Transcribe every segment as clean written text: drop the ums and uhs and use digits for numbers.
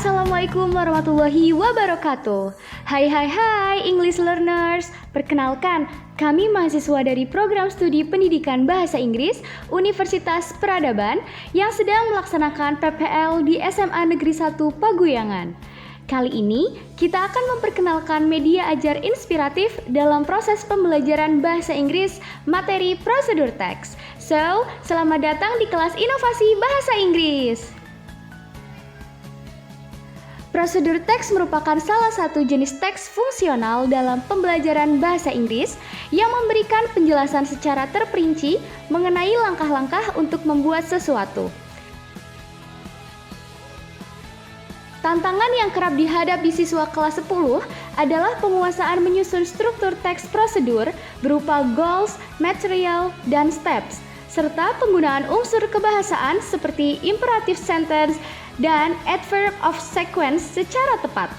Assalamualaikum warahmatullahi wabarakatuh. Hai English learners. Perkenalkan, kami mahasiswa dari program studi pendidikan bahasa Inggris Universitas Peradaban yang sedang melaksanakan PPL di SMA Negeri 1 Paguyangan. Kali ini kita akan memperkenalkan media ajar inspiratif dalam proses pembelajaran bahasa Inggris materi prosedur teks. So, selamat datang di kelas inovasi bahasa Inggris. Prosedur teks merupakan salah satu jenis teks fungsional dalam pembelajaran bahasa Inggris yang memberikan penjelasan secara terperinci mengenai langkah-langkah untuk membuat sesuatu. Tantangan yang kerap dihadapi siswa kelas 10 adalah penguasaan menyusun struktur teks prosedur berupa goals, material, dan steps, serta penggunaan unsur kebahasaan seperti imperative sentence dan adverb of sequence secara tepat.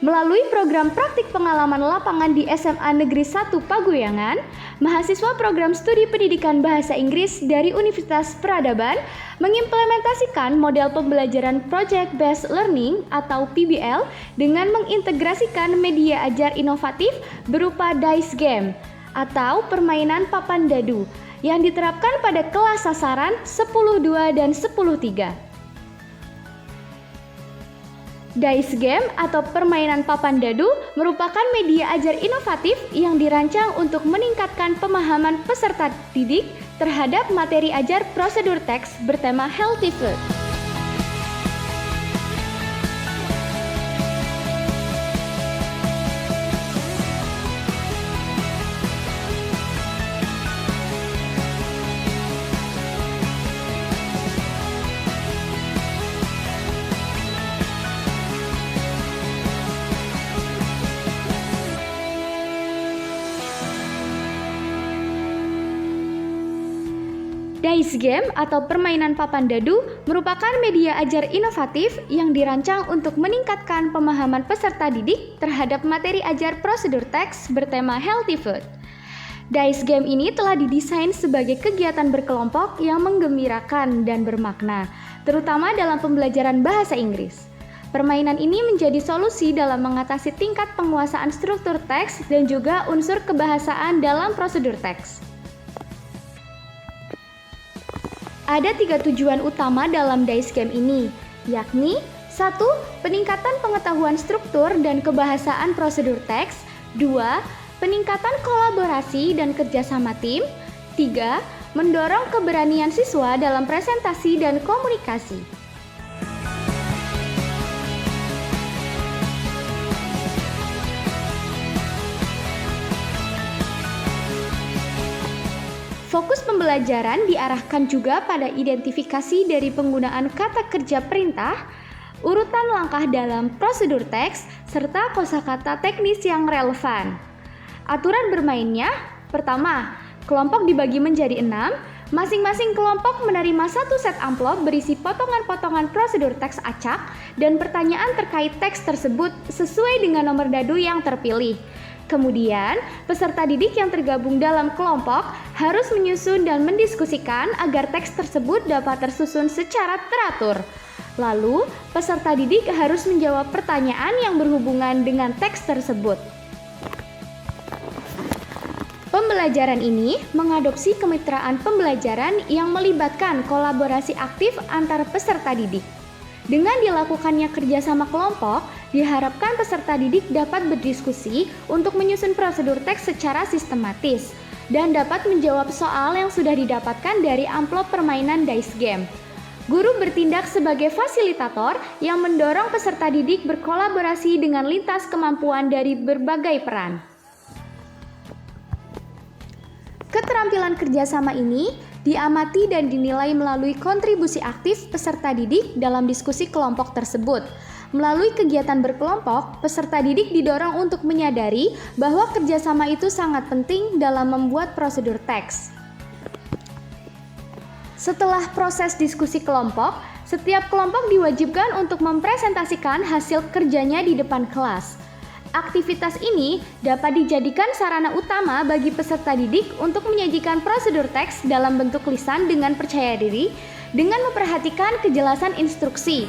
Melalui program praktik pengalaman lapangan di SMA Negeri 1 Paguyangan, mahasiswa program studi pendidikan bahasa Inggris dari Universitas Peradaban mengimplementasikan model pembelajaran Project Based Learning atau PBL dengan mengintegrasikan media ajar inovatif berupa dice game atau permainan papan dadu yang diterapkan pada kelas sasaran 10.2 dan 10.3. Dice game atau permainan papan dadu merupakan media ajar inovatif yang dirancang untuk meningkatkan pemahaman peserta didik terhadap materi ajar prosedur teks bertema healthy food. Dice game atau permainan papan dadu merupakan media ajar inovatif yang dirancang untuk meningkatkan pemahaman peserta didik terhadap materi ajar prosedur teks bertema healthy food. Dice game ini telah didesain sebagai kegiatan berkelompok yang menggembirakan dan bermakna, terutama dalam pembelajaran bahasa Inggris. Permainan ini menjadi solusi dalam mengatasi tingkat penguasaan struktur teks dan juga unsur kebahasaan dalam prosedur teks. Ada 3 tujuan utama dalam dice game ini, yakni 1. Peningkatan pengetahuan struktur dan kebahasaan prosedur teks. 2. Peningkatan kolaborasi dan kerjasama tim. 3. Mendorong keberanian siswa dalam presentasi dan komunikasi. Fokus pembelajaran diarahkan juga pada identifikasi dari penggunaan kata kerja perintah, urutan langkah dalam prosedur teks, serta kosakata teknis yang relevan. Aturan bermainnya, pertama, kelompok dibagi menjadi 6, masing-masing kelompok menerima satu set amplop berisi potongan-potongan prosedur teks acak dan pertanyaan terkait teks tersebut sesuai dengan nomor dadu yang terpilih. Kemudian, peserta didik yang tergabung dalam kelompok harus menyusun dan mendiskusikan agar teks tersebut dapat tersusun secara teratur. Lalu, peserta didik harus menjawab pertanyaan yang berhubungan dengan teks tersebut. Pembelajaran ini mengadopsi kemitraan pembelajaran yang melibatkan kolaborasi aktif antar peserta didik. Dengan dilakukannya kerjasama kelompok, diharapkan peserta didik dapat berdiskusi untuk menyusun prosedur teks secara sistematis dan dapat menjawab soal yang sudah didapatkan dari amplop permainan dice game. Guru bertindak sebagai fasilitator yang mendorong peserta didik berkolaborasi dengan lintas kemampuan dari berbagai peran. Keterampilan kerjasama ini diamati dan dinilai melalui kontribusi aktif peserta didik dalam diskusi kelompok tersebut. Melalui kegiatan berkelompok, peserta didik didorong untuk menyadari bahwa kerjasama itu sangat penting dalam membuat prosedur teks. Setelah proses diskusi kelompok, setiap kelompok diwajibkan untuk mempresentasikan hasil kerjanya di depan kelas. Aktivitas ini dapat dijadikan sarana utama bagi peserta didik untuk menyajikan prosedur teks dalam bentuk lisan dengan percaya diri dengan memperhatikan kejelasan instruksi.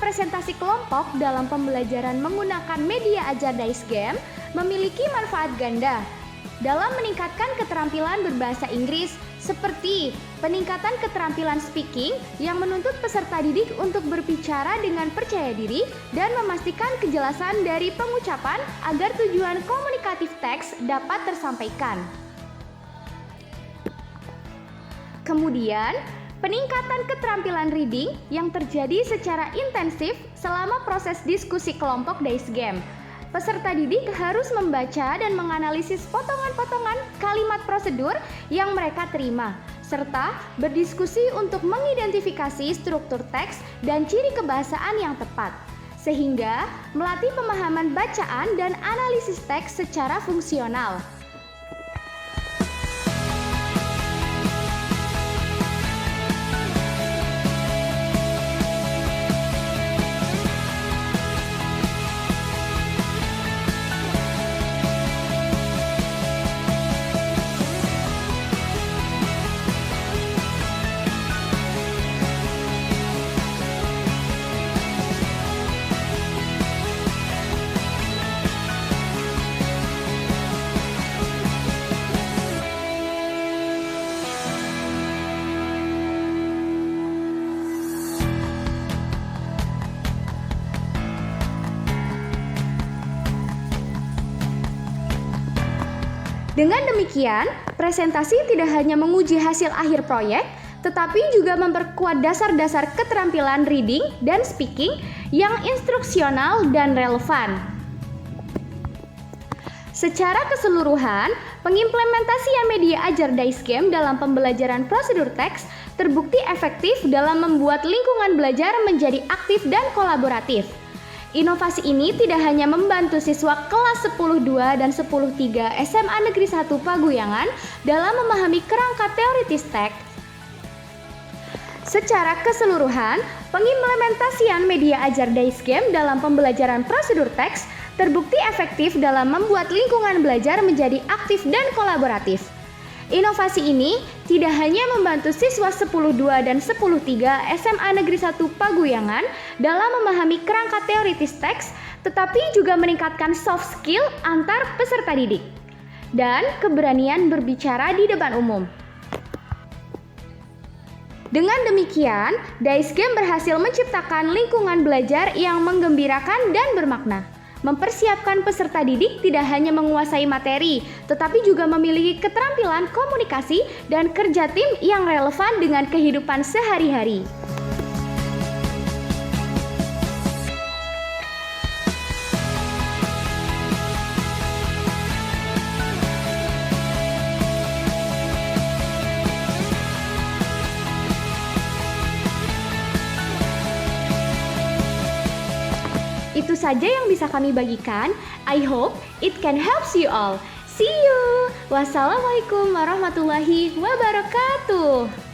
Presentasi kelompok dalam pembelajaran menggunakan media ajar Dice Game memiliki manfaat ganda dalam meningkatkan keterampilan berbahasa Inggris seperti peningkatan keterampilan speaking yang menuntut peserta didik untuk berbicara dengan percaya diri dan memastikan kejelasan dari pengucapan agar tujuan komunikatif teks dapat tersampaikan. Kemudian, peningkatan keterampilan reading yang terjadi secara intensif selama proses diskusi kelompok Dice Game. Peserta didik harus membaca dan menganalisis potongan-potongan kalimat prosedur yang mereka terima, serta berdiskusi untuk mengidentifikasi struktur teks dan ciri kebahasaan yang tepat, sehingga melatih pemahaman bacaan dan analisis teks secara fungsional. Dengan demikian, presentasi tidak hanya menguji hasil akhir proyek, tetapi juga memperkuat dasar-dasar keterampilan reading dan speaking yang instruksional dan relevan. Secara keseluruhan, pengimplementasian media ajar Dice Game dalam pembelajaran prosedur teks terbukti efektif dalam membuat lingkungan belajar menjadi aktif dan kolaboratif. Inovasi ini tidak hanya membantu siswa kelas 10-2 dan 10-3 SMA Negeri 1 Paguyangan dalam memahami kerangka teoritis teks. Secara keseluruhan, pengimplementasian media ajar Dice Game dalam pembelajaran prosedur teks terbukti efektif dalam membuat lingkungan belajar menjadi aktif dan kolaboratif. Inovasi ini tidak hanya membantu siswa 10-2 dan 10-3 SMA Negeri 1 Paguyangan dalam memahami kerangka teoritis teks, tetapi juga meningkatkan soft skill antar peserta didik dan keberanian berbicara di depan umum. Dengan demikian, Dice Game berhasil menciptakan lingkungan belajar yang menggembirakan dan bermakna. Mempersiapkan peserta didik tidak hanya menguasai materi, tetapi juga memiliki keterampilan komunikasi dan kerja tim yang relevan dengan kehidupan sehari-hari. Itu saja yang bisa kami bagikan. I hope it can help you all. See you. Wassalamualaikum warahmatullahi wabarakatuh.